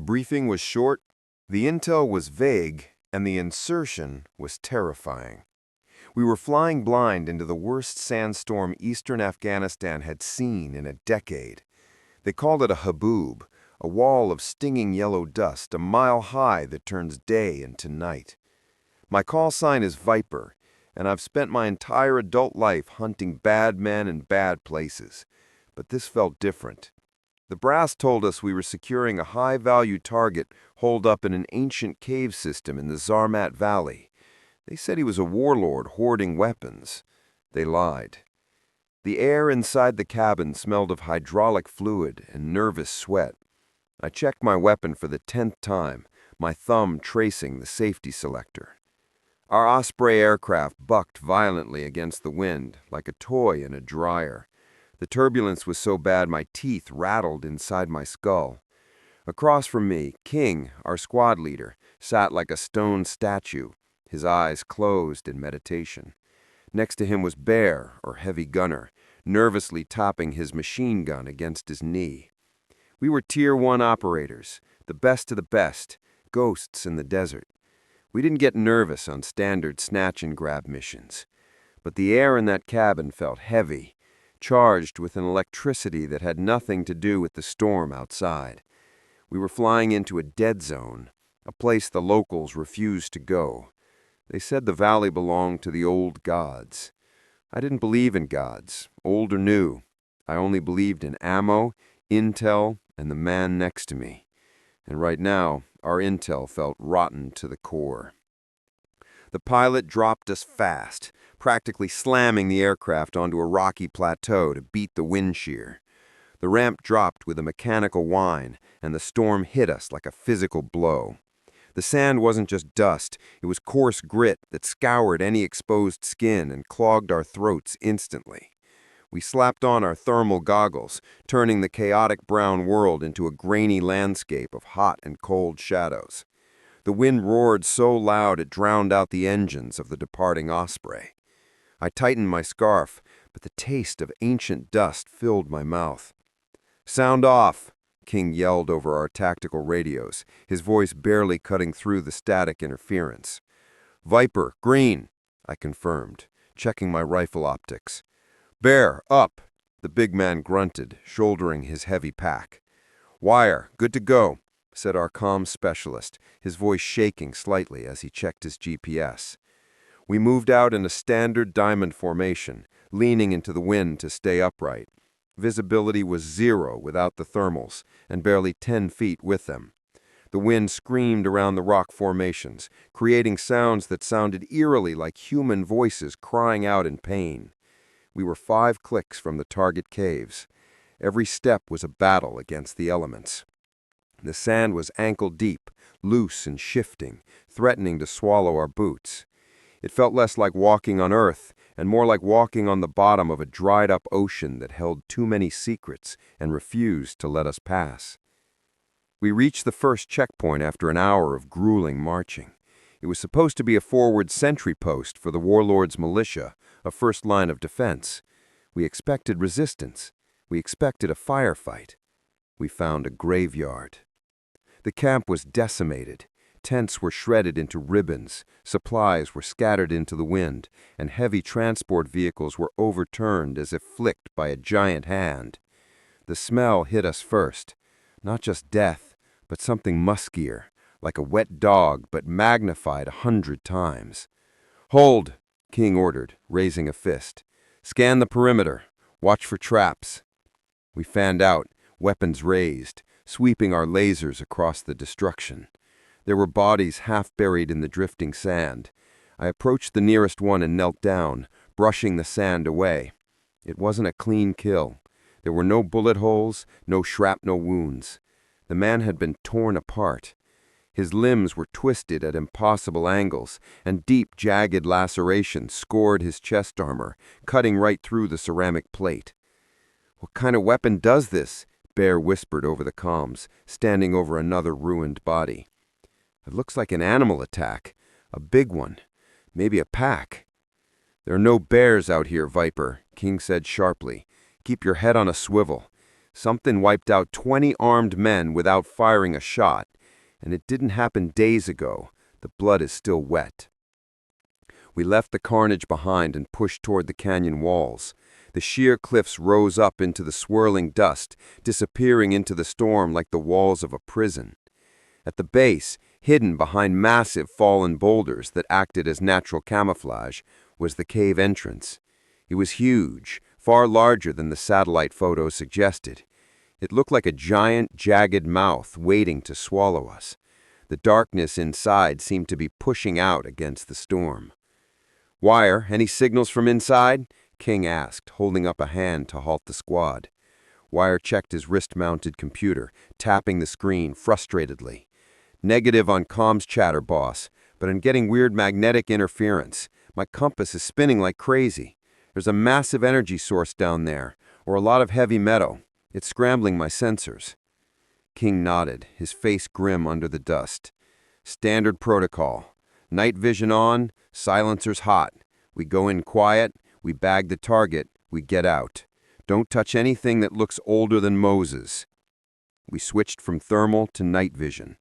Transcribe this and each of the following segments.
briefing was short, the intel was vague, and the insertion was terrifying. We were flying blind into the worst sandstorm eastern Afghanistan had seen in a decade. They called it a haboob, a wall of stinging yellow dust a mile high that turns day into night. My call sign is Viper, and I've spent my entire adult life hunting bad men in bad places. But this felt different. The brass told us we were securing a high-value target holed up in an ancient cave system in the Zarmat Valley. They said he was a warlord hoarding weapons. They lied. The air inside the cabin smelled of hydraulic fluid and nervous sweat. I checked my weapon for the 10th time, my thumb tracing the safety selector. Our Osprey aircraft bucked violently against the wind, like a toy in a dryer. The turbulence was so bad my teeth rattled inside my skull. Across from me, King, our squad leader, sat like a stone statue, his eyes closed in meditation. Next to him was Bear, or Heavy Gunner, nervously tapping his machine gun against his knee. We were Tier 1 operators, the best of the best, ghosts in the desert. We didn't get nervous on standard snatch-and-grab missions. But the air in that cabin felt heavy, charged with an electricity that had nothing to do with the storm outside. We were flying into a dead zone, a place the locals refused to go. They said the valley belonged to the old gods. I didn't believe in gods, old or new. I only believed in ammo, intel, and the man next to me. And right now, our intel felt rotten to the core. The pilot dropped us fast, practically slamming the aircraft onto a rocky plateau to beat the wind shear. The ramp dropped with a mechanical whine, and the storm hit us like a physical blow. The sand wasn't just dust, it was coarse grit that scoured any exposed skin and clogged our throats instantly. We slapped on our thermal goggles, turning the chaotic brown world into a grainy landscape of hot and cold shadows. The wind roared so loud it drowned out the engines of the departing Osprey. I tightened my scarf, but the taste of ancient dust filled my mouth. "Sound off!" King yelled over our tactical radios, his voice barely cutting through the static interference. "Viper, green," I confirmed, checking my rifle optics. "Bear, up," the big man grunted, shouldering his heavy pack. "Wire, good to go," said our comms specialist, his voice shaking slightly as he checked his GPS. We moved out in a standard diamond formation, leaning into the wind to stay upright. Visibility was 0 without the thermals, and barely 10 feet with them. The wind screamed around the rock formations, creating sounds that sounded eerily like human voices crying out in pain. We were 5 clicks from the target caves. Every step was a battle against the elements. The sand was ankle-deep, loose and shifting, threatening to swallow our boots. It felt less like walking on Earth and more like walking on the bottom of a dried-up ocean that held too many secrets and refused to let us pass. We reached the first checkpoint after an hour of grueling marching. It was supposed to be a forward sentry post for the warlord's militia, a first line of defense. We expected resistance. We expected a firefight. We found a graveyard. The camp was decimated. Tents were shredded into ribbons, supplies were scattered into the wind, and heavy transport vehicles were overturned as if flicked by a giant hand. The smell hit us first. Not just death, but something muskier, like a wet dog but magnified 100 times. "Hold," King ordered, raising a fist. "Scan the perimeter. Watch for traps." We fanned out, weapons raised, sweeping our lasers across the destruction. There were bodies half buried in the drifting sand. I approached the nearest one and knelt down, brushing the sand away. It wasn't a clean kill. There were no bullet holes, no shrapnel wounds. The man had been torn apart. His limbs were twisted at impossible angles, and deep, jagged lacerations scored his chest armor, cutting right through the ceramic plate. "What kind of weapon does this?" Bear whispered over the comms, standing over another ruined body. "It looks like an animal attack. A big one. Maybe a pack." "There are no bears out here, Viper," King said sharply. "Keep your head on a swivel. Something wiped out 20 armed men without firing a shot, And it didn't happen days ago. The blood is still wet. We left the carnage behind and pushed toward the canyon walls. The sheer cliffs rose up into the swirling dust, disappearing into the storm like the walls of a prison. At the base, hidden behind massive fallen boulders that acted as natural camouflage, was the cave entrance. It was huge, far larger than the satellite photos suggested. It looked like a giant, jagged mouth waiting to swallow us. The darkness inside seemed to be pushing out against the storm. "Wire, any signals from inside?" King asked, holding up a hand to halt the squad. Wire checked his wrist-mounted computer, tapping the screen frustratedly. "Negative on comms chatter, boss, but I'm getting weird magnetic interference. My compass is spinning like crazy. There's a massive energy source down there, or a lot of heavy metal. It's scrambling my sensors." King nodded, his face grim under the dust. "Standard protocol. Night vision on, silencers hot. We go in quiet, we bag the target, we get out. Don't touch anything that looks older than Moses." We switched from thermal to night vision.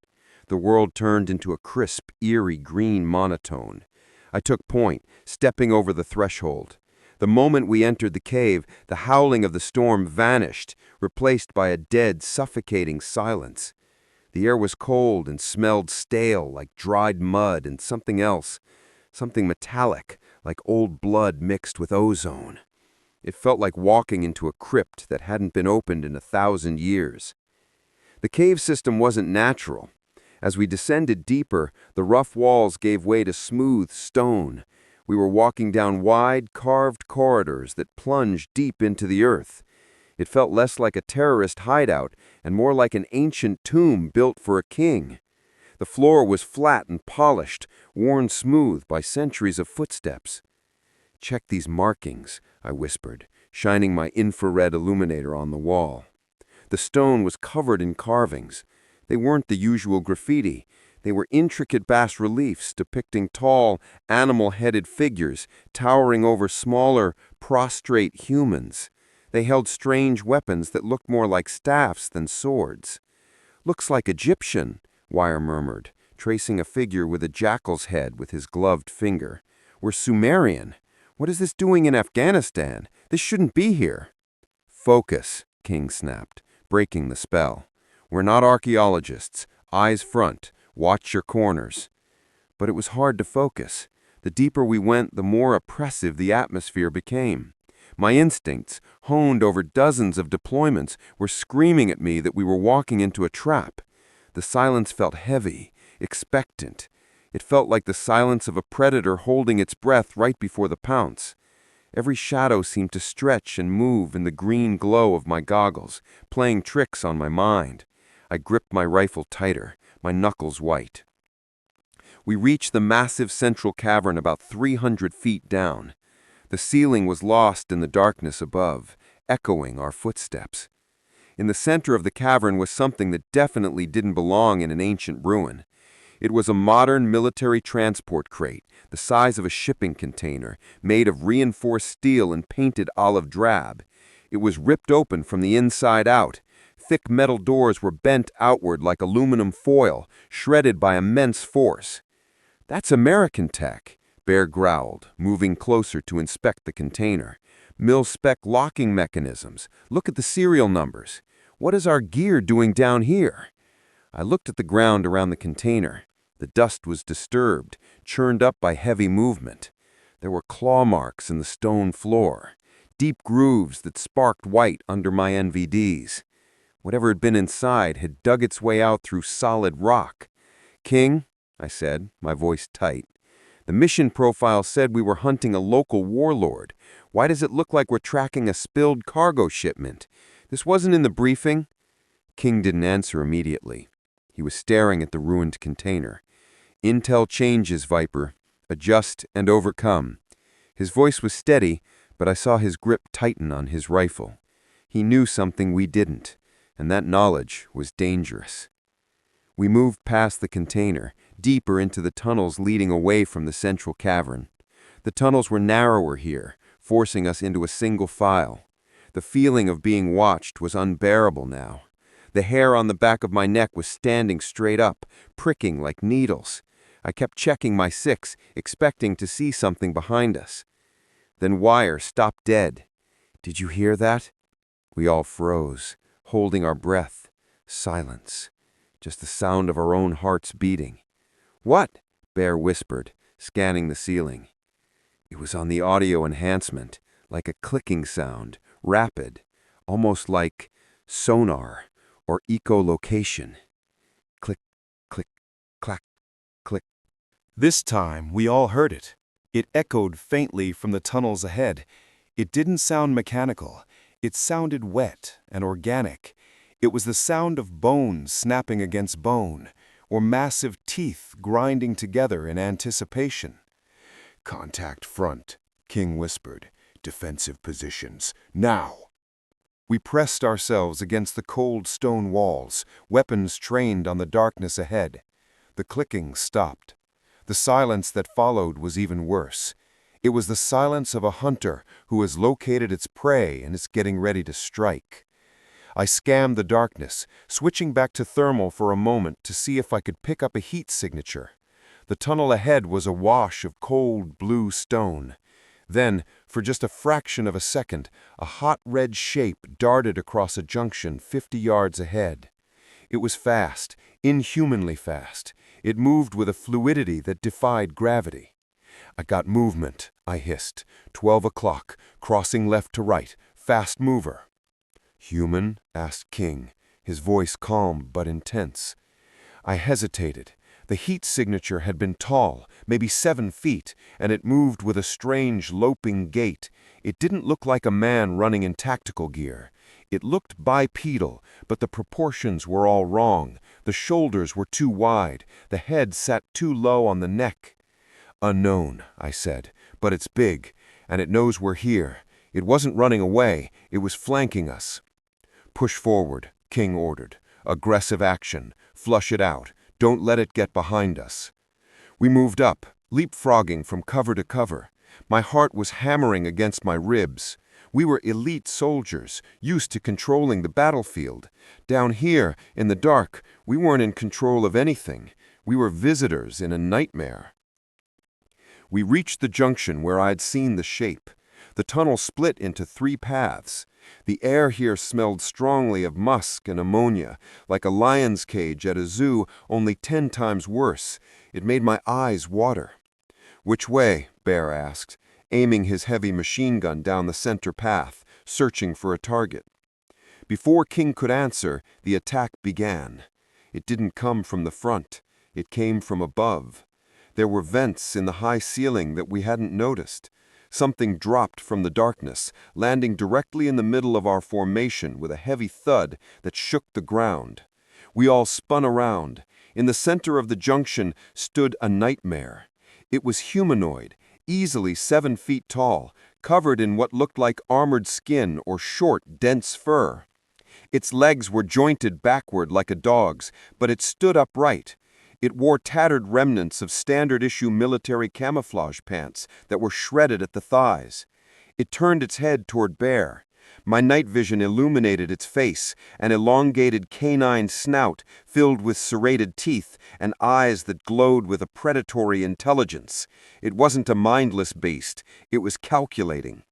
The world turned into a crisp, eerie green monotone. I took point, stepping over the threshold. The moment we entered the cave, the howling of the storm vanished, replaced by a dead, suffocating silence. The air was cold and smelled stale, like dried mud and something else, something metallic, like old blood mixed with ozone. It felt like walking into a crypt that hadn't been opened in 1,000 years. The cave system wasn't natural. As we descended deeper, the rough walls gave way to smooth stone. We were walking down wide, carved corridors that plunged deep into the earth. It felt less like a terrorist hideout and more like an ancient tomb built for a king. The floor was flat and polished, worn smooth by centuries of footsteps. "Check these markings," I whispered, shining my infrared illuminator on the wall. The stone was covered in carvings. They weren't the usual graffiti. They were intricate bas-reliefs depicting tall, animal-headed figures towering over smaller, prostrate humans. They held strange weapons that looked more like staffs than swords. "Looks like Egyptian," Wire murmured, tracing a figure with a jackal's head with his gloved finger. "We're Sumerian. What is this doing in Afghanistan? This shouldn't be here." "Focus," King snapped, breaking the spell. "We're not archaeologists. Eyes front. Watch your corners." But it was hard to focus. The deeper we went, the more oppressive the atmosphere became. My instincts, honed over dozens of deployments, were screaming at me that we were walking into a trap. The silence felt heavy, expectant. It felt like the silence of a predator holding its breath right before the pounce. Every shadow seemed to stretch and move in the green glow of my goggles, playing tricks on my mind. I gripped my rifle tighter, my knuckles white. We reached the massive central cavern about 300 feet down. The ceiling was lost in the darkness above, echoing our footsteps. In the center of the cavern was something that definitely didn't belong in an ancient ruin. It was a modern military transport crate, the size of a shipping container, made of reinforced steel and painted olive drab. It was ripped open from the inside out. Thick metal doors were bent outward like aluminum foil, shredded by immense force. "That's American tech," Bear growled, moving closer to inspect the container. "Mil-spec locking mechanisms. Look at the serial numbers. What is our gear doing down here?" I looked at the ground around the container. The dust was disturbed, churned up by heavy movement. There were claw marks in the stone floor, deep grooves that sparked white under my NVDs. Whatever had been inside had dug its way out through solid rock. "King," I said, my voice tight, "the mission profile said we were hunting a local warlord. Why does it look like we're tracking a spilled cargo shipment? This wasn't in the briefing?" King didn't answer immediately. He was staring at the ruined container. "Intel changes, Viper. Adjust and overcome." His voice was steady, but I saw his grip tighten on his rifle. He knew something we didn't, and that knowledge was dangerous. We moved past the container, deeper into the tunnels leading away from the central cavern. The tunnels were narrower here, forcing us into a single file. The feeling of being watched was unbearable now. The hair on the back of my neck was standing straight up, pricking like needles. I kept checking my six, expecting to see something behind us. Then Wire stopped dead. "Did you hear that?" We all froze, holding our breath. Silence. Just the sound of our own hearts beating. "What?" Bear whispered, scanning the ceiling. It was on the audio enhancement, like a clicking sound, rapid, almost like sonar or echolocation. Click, click, clack, click. This time, we all heard it. It echoed faintly from the tunnels ahead. It didn't sound mechanical. It sounded wet and organic. It was the sound of bone snapping against bone, or massive teeth grinding together in anticipation. "Contact front," King whispered. "Defensive positions, now!" We pressed ourselves against the cold stone walls, weapons trained on the darkness ahead. The clicking stopped. The silence that followed was even worse. It was the silence of a hunter who has located its prey and is getting ready to strike. I scanned the darkness, switching back to thermal for a moment to see if I could pick up a heat signature. The tunnel ahead was a wash of cold blue stone. Then, for just a fraction of a second, a hot red shape darted across a junction 50 yards ahead. It was fast, inhumanly fast. It moved with a fluidity that defied gravity. "I got movement," I hissed. 12 o'clock, crossing left to right, fast mover." "Human?" asked King, his voice calm but intense. I hesitated. The heat signature had been tall, maybe 7 feet, and it moved with a strange, loping gait. It didn't look like a man running in tactical gear. It looked bipedal, but the proportions were all wrong. The shoulders were too wide. The head sat too low on the neck. "Unknown," I said, "but it's big, and it knows we're here. It wasn't running away. It was flanking us." "Push forward," King ordered. "Aggressive action. Flush it out. Don't let it get behind us." We moved up, leapfrogging from cover to cover. My heart was hammering against my ribs. We were elite soldiers, used to controlling the battlefield. Down here, in the dark, we weren't in control of anything. We were visitors in a nightmare. We reached the junction where I'd seen the shape. The tunnel split into 3 paths. The air here smelled strongly of musk and ammonia, like a lion's cage at a zoo, only 10 times worse. It made my eyes water. "Which way?" Bear asked, aiming his heavy machine gun down the center path, searching for a target. Before King could answer, the attack began. It didn't come from the front. It came from above. There were vents in the high ceiling that we hadn't noticed. Something dropped from the darkness, landing directly in the middle of our formation with a heavy thud that shook the ground. We all spun around. In the center of the junction stood a nightmare. It was humanoid, easily 7 feet tall, covered in what looked like armored skin or short, dense fur. Its legs were jointed backward like a dog's, but it stood upright. It wore tattered remnants of standard-issue military camouflage pants that were shredded at the thighs. It turned its head toward Bear. My night vision illuminated its face, an elongated canine snout filled with serrated teeth and eyes that glowed with a predatory intelligence. It wasn't a mindless beast. It was calculating.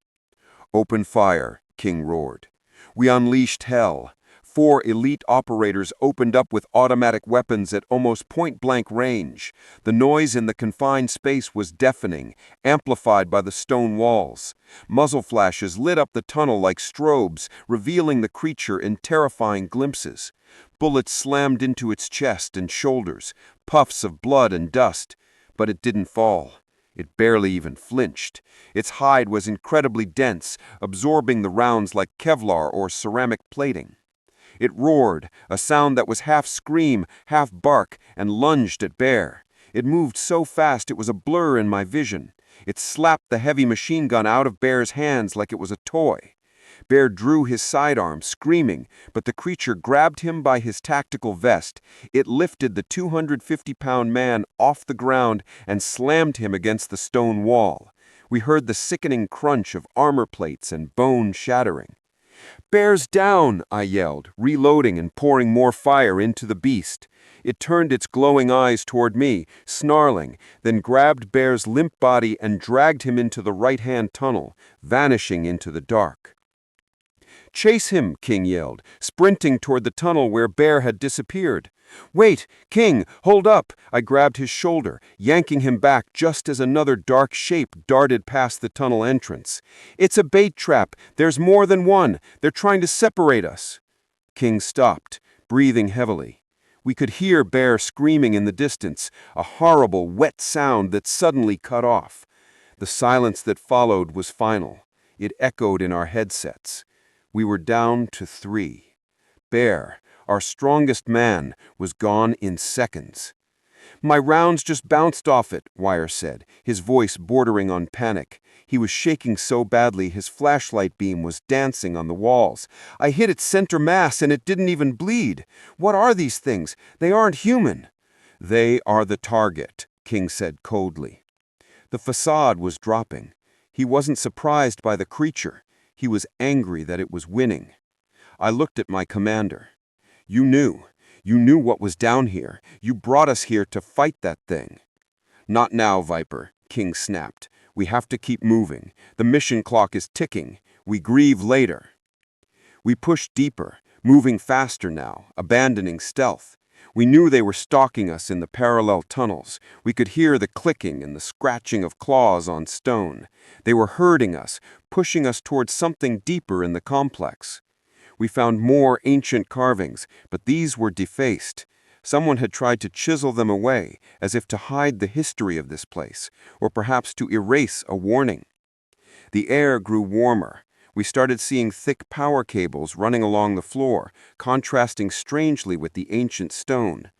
"Open fire," King roared. We unleashed hell. 4 elite operators opened up with automatic weapons at almost point-blank range. The noise in the confined space was deafening, amplified by the stone walls. Muzzle flashes lit up the tunnel like strobes, revealing the creature in terrifying glimpses. Bullets slammed into its chest and shoulders, puffs of blood and dust. But it didn't fall. It barely even flinched. Its hide was incredibly dense, absorbing the rounds like Kevlar or ceramic plating. It roared, a sound that was half scream, half bark, and lunged at Bear. It moved so fast it was a blur in my vision. It slapped the heavy machine gun out of Bear's hands like it was a toy. Bear drew his sidearm, screaming, but the creature grabbed him by his tactical vest. It lifted the 250-pound man off the ground and slammed him against the stone wall. We heard the sickening crunch of armor plates and bone shattering. "Bear's down!" I yelled, reloading and pouring more fire into the beast. It turned its glowing eyes toward me, snarling, then grabbed Bear's limp body and dragged him into the right-hand tunnel, vanishing into the dark. "Chase him!" King yelled, sprinting toward the tunnel where Bear had disappeared. "Wait, King, hold up!" I grabbed his shoulder, yanking him back just as another dark shape darted past the tunnel entrance. "It's a bait trap! There's more than one! They're trying to separate us!" King stopped, breathing heavily. We could hear Bear screaming in the distance, a horrible, wet sound that suddenly cut off. The silence that followed was final. It echoed in our headsets. We were down to 3. Bear, our strongest man, was gone in seconds. "My rounds just bounced off it," Wire said, his voice bordering on panic. He was shaking so badly his flashlight beam was dancing on the walls. "I hit its center mass and it didn't even bleed. What are these things? They aren't human." "They are the target," King said coldly. The facade was dropping. He wasn't surprised by the creature. He was angry that it was winning. I looked at my commander. You knew what was down here. You brought us here to fight that thing." "Not now, Viper," King snapped. "We have to keep moving. The mission clock is ticking. We grieve later." We pushed deeper, moving faster now, abandoning stealth. We knew they were stalking us in the parallel tunnels. We could hear the clicking and the scratching of claws on stone. They were herding us, pushing us towards something deeper in the complex. We found more ancient carvings, but these were defaced. Someone had tried to chisel them away, as if to hide the history of this place, or perhaps to erase a warning. The air grew warmer. We started seeing thick power cables running along the floor, contrasting strangely with the ancient stone.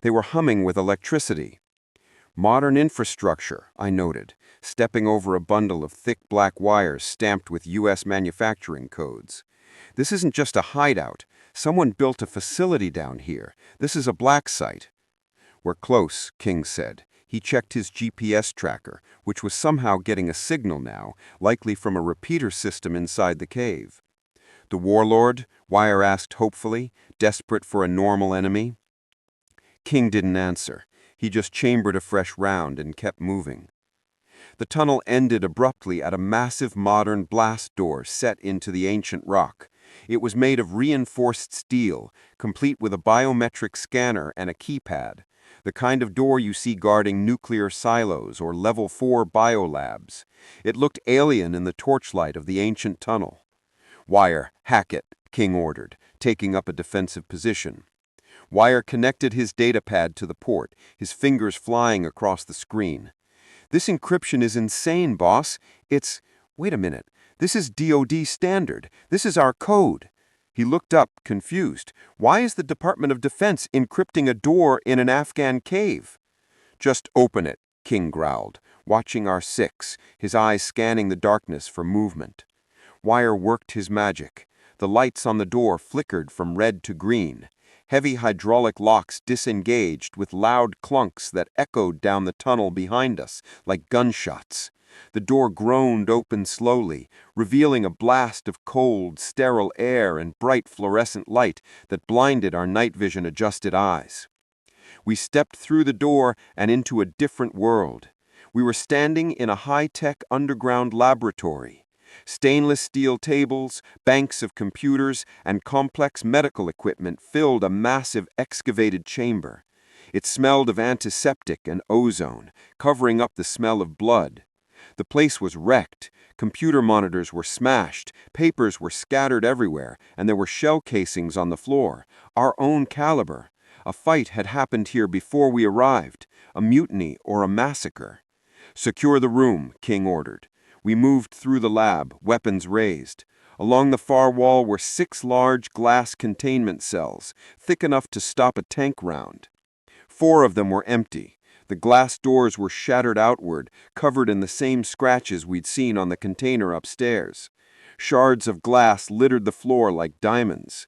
They were humming with electricity. "Modern infrastructure," I noted, stepping over a bundle of thick black wires stamped with U.S. manufacturing codes. "This isn't just a hideout. Someone built a facility down here. This is a black site." "We're close," King said. He checked his GPS tracker, which was somehow getting a signal now, likely from a repeater system inside the cave. "The warlord?" Wire asked hopefully, desperate for a normal enemy. King didn't answer. He just chambered a fresh round and kept moving. The tunnel ended abruptly at a massive modern blast door set into the ancient rock. It was made of reinforced steel, complete with a biometric scanner and a keypad. The kind of door you see guarding nuclear silos or level 4 biolabs. It looked alien in the torchlight of the ancient tunnel. "Wire, hack it," King ordered, taking up a defensive position. Wire connected his datapad to the port, his fingers flying across the screen. "This encryption is insane, boss. Wait a minute. This is DoD standard. This is our code." He looked up, confused. "Why is the Department of Defense encrypting a door in an Afghan cave?" "Just open it," King growled, watching our 6, his eyes scanning the darkness for movement. Wire worked his magic. The lights on the door flickered from red to green. Heavy hydraulic locks disengaged with loud clunks that echoed down the tunnel behind us like gunshots. The door groaned open slowly, revealing a blast of cold, sterile air and bright fluorescent light that blinded our night vision-adjusted eyes. We stepped through the door and into a different world. We were standing in a high-tech underground laboratory. Stainless steel tables, banks of computers, and complex medical equipment filled a massive excavated chamber. It smelled of antiseptic and ozone, covering up the smell of blood. The place was wrecked. Computer monitors were smashed, papers were scattered everywhere, and there were shell casings on the floor, our own caliber. A fight had happened here before we arrived, a mutiny or a massacre. "Secure the room," King ordered. We moved through the lab, weapons raised. Along the far wall were 6 large glass containment cells, thick enough to stop a tank round. 4 of them were empty. The glass doors were shattered outward, covered in the same scratches we'd seen on the container upstairs. Shards of glass littered the floor like diamonds.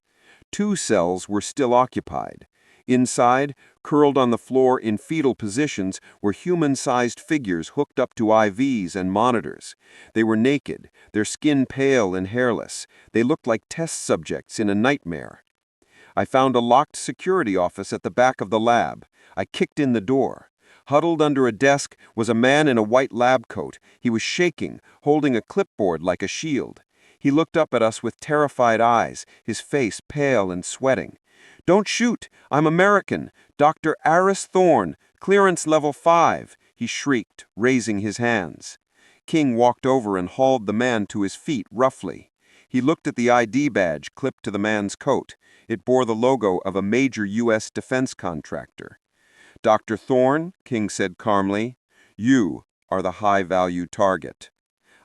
2 cells were still occupied. Inside, Curled on the floor in fetal positions were human-sized figures hooked up to IVs and monitors. They were naked, their skin pale and hairless. They looked like test subjects in a nightmare. I found a locked security office at the back of the lab. I kicked in the door. Huddled under a desk was a man in a white lab coat. He was shaking, holding a clipboard like a shield. He looked up at us with terrified eyes, his face pale and sweating. "Don't shoot! I'm American! Dr. Aris Thorne, clearance level 5, he shrieked, raising his hands. King walked over and hauled the man to his feet roughly. He looked at the ID badge clipped to the man's coat. It bore the logo of a major U.S. defense contractor. "Dr. Thorne," King said calmly, "you are the high-value target."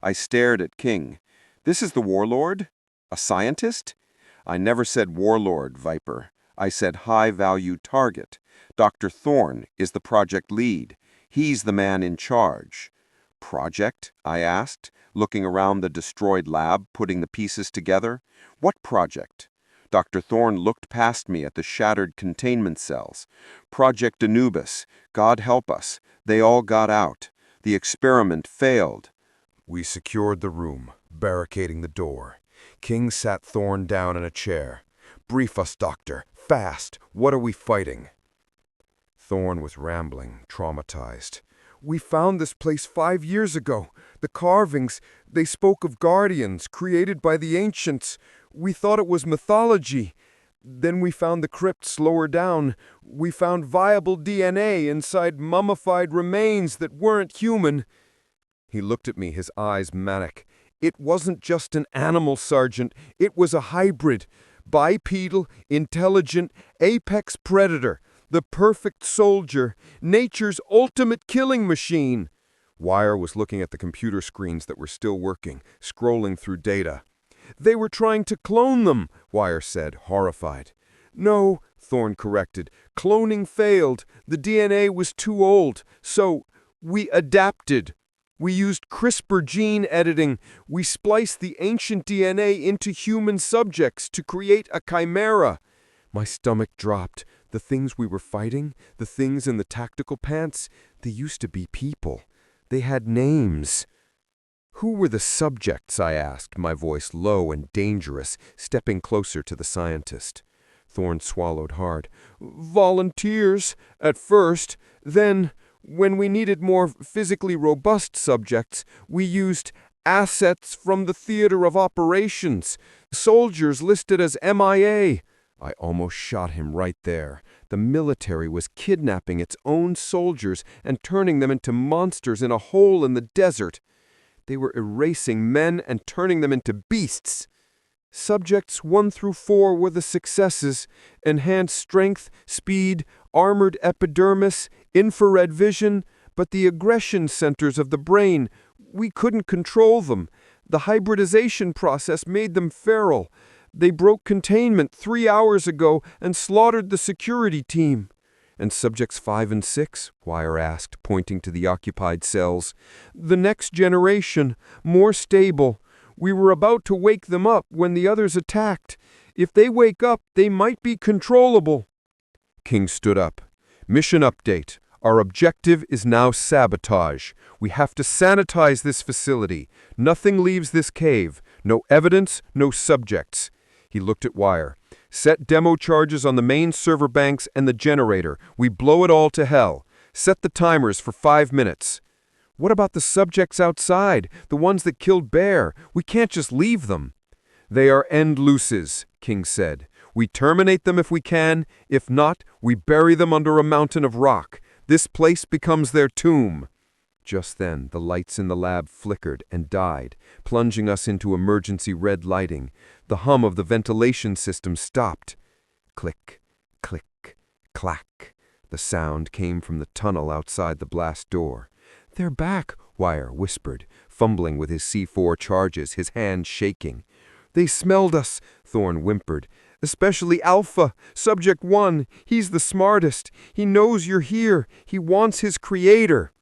I stared at King. "This is the warlord? A scientist?" "I never said warlord, Viper. I said high-value target. Dr. Thorne is the project lead. He's the man in charge." "Project?" I asked, looking around the destroyed lab, putting the pieces together. "What project?" Dr. Thorne looked past me at the shattered containment cells. "Project Anubis. God help us. They all got out. The experiment failed." We secured the room, barricading the door. King sat Thorne down in a chair. "Brief us, Doctor. Fast. What are we fighting?" Thorne was rambling, traumatized. "We found this place 5 years ago. The carvings, they spoke of guardians created by the ancients. We thought it was mythology. Then we found the crypts lower down. We found viable DNA inside mummified remains that weren't human." He looked at me, his eyes manic. "It wasn't just an animal, Sergeant. It was a hybrid. Bipedal, intelligent, apex predator. The perfect soldier. Nature's ultimate killing machine." Wire was looking at the computer screens that were still working, scrolling through data. "They were trying to clone them," Wire said, horrified. "No," Thorne corrected. "Cloning failed. The DNA was too old. So, we adapted. We used CRISPR gene editing. We spliced the ancient DNA into human subjects to create a chimera." My stomach dropped. The things we were fighting, the things in the tactical pants, they used to be people. They had names. "Who were the subjects?" I asked, my voice low and dangerous, stepping closer to the scientist. Thorne swallowed hard. "Volunteers, at first. Then, when we needed more physically robust subjects, we used assets from the theater of operations. Soldiers listed as MIA. I almost shot him right there. The military was kidnapping its own soldiers and turning them into monsters in a hole in the desert. They were erasing men and turning them into beasts. Subjects 1 through 4 were the successes: enhanced strength, speed, armored epidermis, infrared vision, but the aggression centers of the brain, we couldn't control them. The hybridization process made them feral. They broke containment 3 hours ago and slaughtered the security team." "And subjects 5 and 6? Wire asked, pointing to the occupied cells. "The next generation, more stable. We were about to wake them up when the others attacked. If they wake up, they might be controllable." King stood up. "Mission update. Our objective is now sabotage. We have to sanitize this facility. Nothing leaves this cave. No evidence, no subjects." He looked at Wire. "Set demo charges on the main server banks and the generator. We blow it all to hell. Set the timers for 5 minutes." "What about the subjects outside, the ones that killed Bear? We can't just leave them." "They are end-looses," King said. "We terminate them if we can. If not, we bury them under a mountain of rock. This place becomes their tomb." Just then, the lights in the lab flickered and died, plunging us into emergency red lighting. The hum of the ventilation system stopped. Click, click, clack. The sound came from the tunnel outside the blast door. "They're back," Wire whispered, fumbling with his C4 charges, his hands shaking. "They smelled us," Thorne whimpered. "Especially Alpha, Subject 1. He's the smartest. He knows you're here. He wants his creator."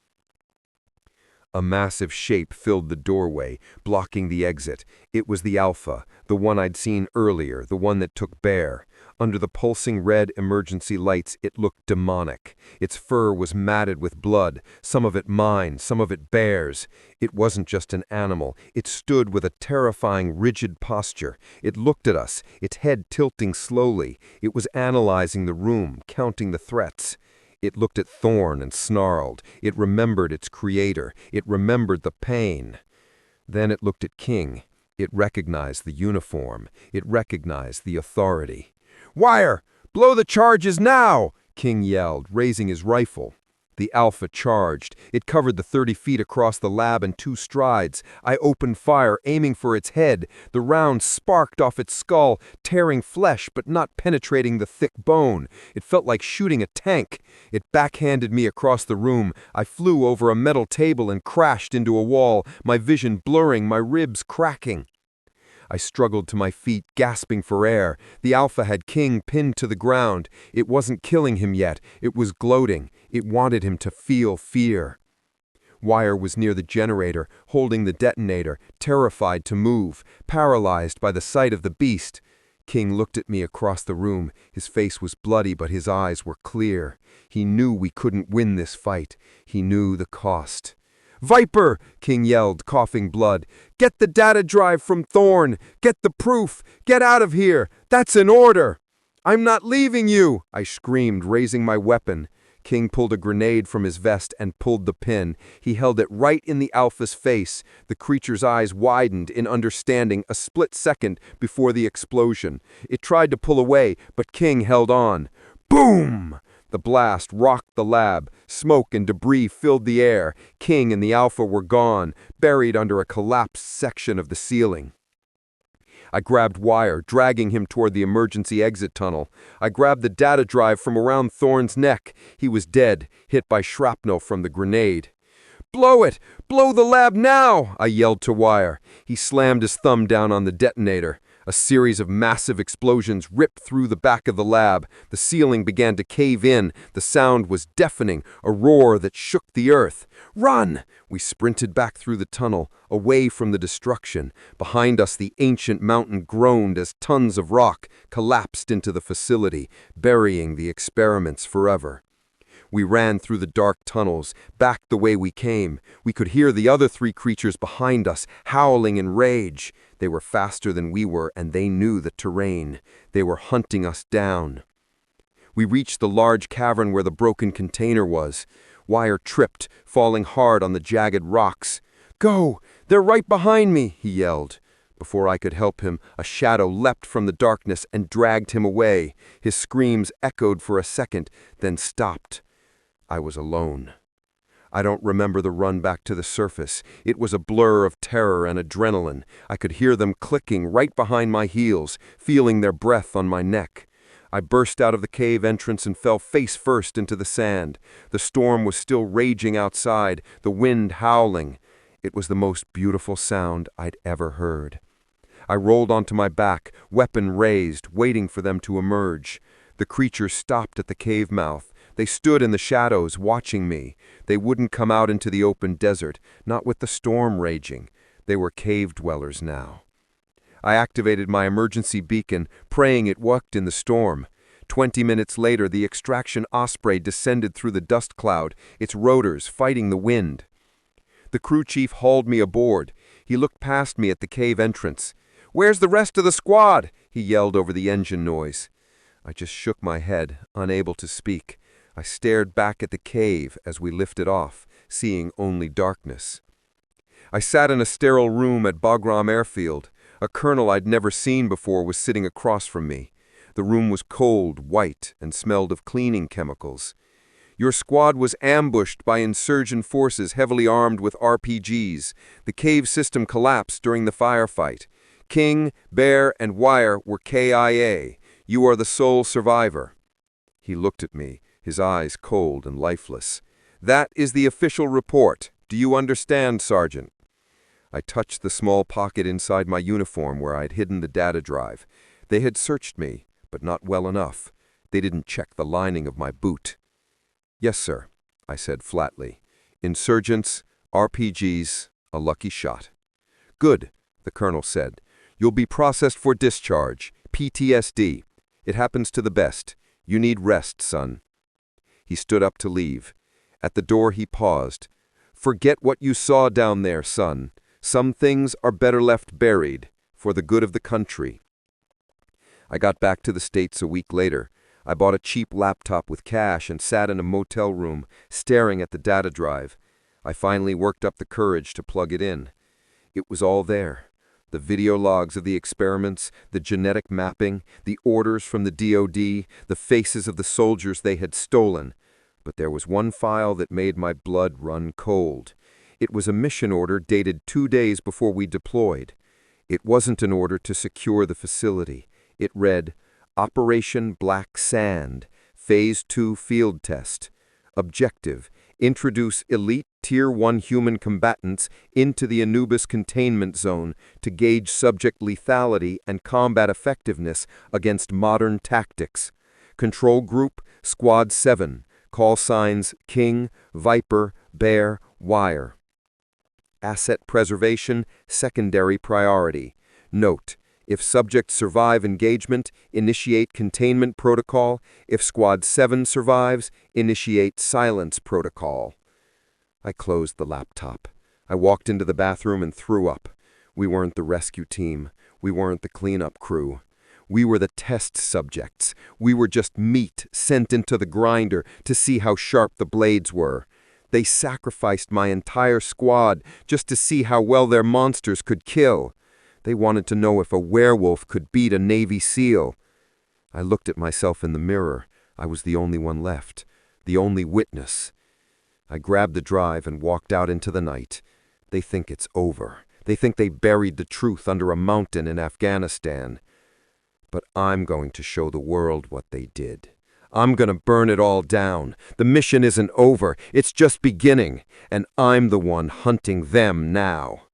A massive shape filled the doorway, blocking the exit. It was the Alpha, the one I'd seen earlier, the one that took Bear. Under the pulsing red emergency lights, it looked demonic. Its fur was matted with blood, some of it mine, some of it bear's. It wasn't just an animal. It stood with a terrifying, rigid posture. It looked at us, its head tilting slowly. It was analyzing the room, counting the threats. It looked at Thorn and snarled. It remembered its creator. It remembered the pain. Then it looked at King. It recognized the uniform. It recognized the authority. "Wire! Blow the charges now!" King yelled, raising his rifle. The Alpha charged. It covered the 30 feet across the lab in 2 strides. I opened fire, aiming for its head. The round sparked off its skull, tearing flesh but not penetrating the thick bone. It felt like shooting a tank. It backhanded me across the room. I flew over a metal table and crashed into a wall, my vision blurring, my ribs cracking. I struggled to my feet, gasping for air. The Alpha had King pinned to the ground. It wasn't killing him yet. It was gloating. It wanted him to feel fear. Wire was near the generator, holding the detonator, terrified to move, paralyzed by the sight of the beast. King looked at me across the room. His face was bloody, but his eyes were clear. He knew we couldn't win this fight. He knew the cost. "Viper!" King yelled, coughing blood. "Get the data drive from Thorn! Get the proof! Get out of here! That's an order!" "I'm not leaving you!" I screamed, raising my weapon. King pulled a grenade from his vest and pulled the pin. He held it right in the Alpha's face. The creature's eyes widened in understanding a split second before the explosion. It tried to pull away, but King held on. Boom! The blast rocked the lab. Smoke and debris filled the air. King and the Alpha were gone, buried under a collapsed section of the ceiling. I grabbed Wire, dragging him toward the emergency exit tunnel. I grabbed the data drive from around Thorn's neck. He was dead, hit by shrapnel from the grenade. "Blow it! Blow the lab now!" I yelled to Wire. He slammed his thumb down on the detonator. A series of massive explosions ripped through the back of the lab. The ceiling began to cave in. The sound was deafening, a roar that shook the earth. "Run!" We sprinted back through the tunnel, away from the destruction. Behind us, the ancient mountain groaned as tons of rock collapsed into the facility, burying the experiments forever. We ran through the dark tunnels, back the way we came. We could hear the other 3 creatures behind us, howling in rage. They were faster than we were, and they knew the terrain. They were hunting us down. We reached the large cavern where the broken container was. Wire tripped, falling hard on the jagged rocks. "Go! They're right behind me!" he yelled. Before I could help him, a shadow leapt from the darkness and dragged him away. His screams echoed for a second, then stopped. I was alone. I don't remember the run back to the surface. It was a blur of terror and adrenaline. I could hear them clicking right behind my heels, feeling their breath on my neck. I burst out of the cave entrance and fell face first into the sand. The storm was still raging outside, the wind howling. It was the most beautiful sound I'd ever heard. I rolled onto my back, weapon raised, waiting for them to emerge. The creatures stopped at the cave mouth. They stood in the shadows, watching me. They wouldn't come out into the open desert, not with the storm raging. They were cave dwellers now. I activated my emergency beacon, praying it worked in the storm. 20 minutes later, the extraction osprey descended through the dust cloud, its rotors fighting the wind. The crew chief hauled me aboard. He looked past me at the cave entrance. "Where's the rest of the squad?" he yelled over the engine noise. I just shook my head, unable to speak. I stared back at the cave as we lifted off, seeing only darkness. I sat in a sterile room at Bagram Airfield. A colonel I'd never seen before was sitting across from me. The room was cold, white, and smelled of cleaning chemicals. "Your squad was ambushed by insurgent forces heavily armed with RPGs. The cave system collapsed during the firefight. King, Bear, and Wire were KIA. You are the sole survivor." He looked at me, his eyes cold and lifeless. "That is the official report. Do you understand, Sergeant?" I touched the small pocket inside my uniform where I'd hidden the data drive. They had searched me, but not well enough. They didn't check the lining of my boot. "Yes, sir," I said flatly. "Insurgents, RPGs, a lucky shot." "Good," the colonel said. "You'll be processed for discharge, PTSD. It happens to the best. You need rest, son." He stood up to leave. At the door he paused. "Forget what you saw down there, son. Some things are better left buried, for the good of the country." I got back to the States a week later. I bought a cheap laptop with cash and sat in a motel room, staring at the data drive. I finally worked up the courage to plug it in. It was all there. The video logs of the experiments, the genetic mapping, the orders from the DoD, the faces of the soldiers they had stolen. But there was one file that made my blood run cold. It was a mission order dated 2 days before we deployed. It wasn't an order to secure the facility. It read, "Operation Black Sand, Phase 2 Field Test. Objective: introduce elite Tier 1 human combatants into the Anubis containment zone to gauge subject lethality and combat effectiveness against modern tactics. Control Group, Squad 7. Call signs King, Viper, Bear, Wire. Asset preservation, secondary priority. Note: if subjects survive engagement, initiate containment protocol. If Squad 7 survives, initiate silence protocol." I closed the laptop. I walked into the bathroom and threw up. We weren't the rescue team. We weren't the cleanup crew. We were the test subjects. We were just meat sent into the grinder to see how sharp the blades were. They sacrificed my entire squad just to see how well their monsters could kill. They wanted to know if a werewolf could beat a Navy SEAL. I looked at myself in the mirror. I was the only one left, the only witness. I grabbed the drive and walked out into the night. They think it's over. They think they buried the truth under a mountain in Afghanistan. But I'm going to show the world what they did. I'm going to burn it all down. The mission isn't over. It's just beginning. And I'm the one hunting them now.